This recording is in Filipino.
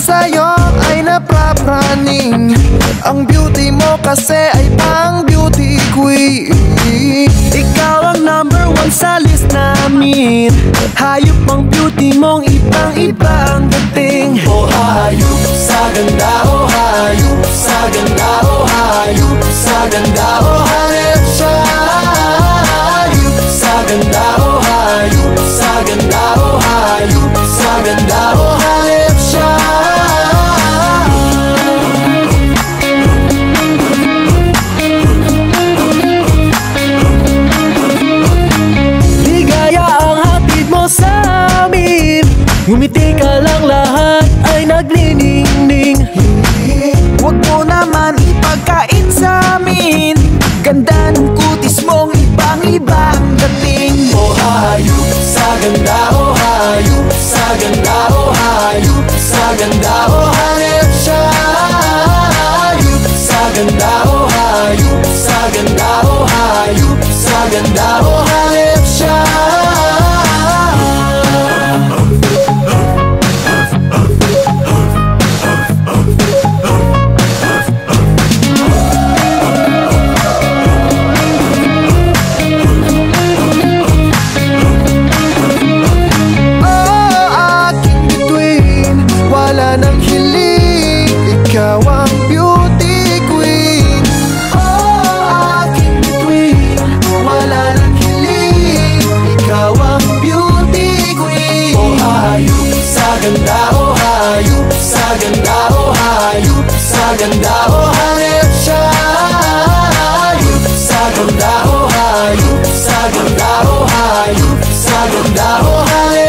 sa'yo ay napapraning. Ang beauty mo kasi ay pang beauty queen. Ikaw ang number one sa list namin. Hayop ang beauty mong ibang-iba ang dating. Oh hayop sa ganda, oh hayop sa ganda, oh hayop sa ganda, oh hanip siya. Hayop sa ganda, oh hayop sa ganda, oh hayop sa ganda, oh hanip siya. Ligaya ang hatid mo sa amin. Ngumiti ka lang, lahat ay nagniningning. Huwag mo naman ipagkait sa amin. Ganda ng kutis mong ibang-iba ang dating. Oh hayop sa ganda, oh hayop sa ganda, oh hayop sa ganda, oh hanip siya. Hayop sa ganda, oh hayop sa ganda, oh hayop sa ganda, oh hanip siya. Nang hiling, ikaw ang beauty queen. Oh, aking bituin, wala nang hiling, ikaw ang beauty queen. Oh hayop sa ganda, oh hayop sa ganda, oh hayop sa ganda, oh hanip siya. Hayop sa ganda, oh hayop sa ganda, oh hayop sa ganda, oh hanip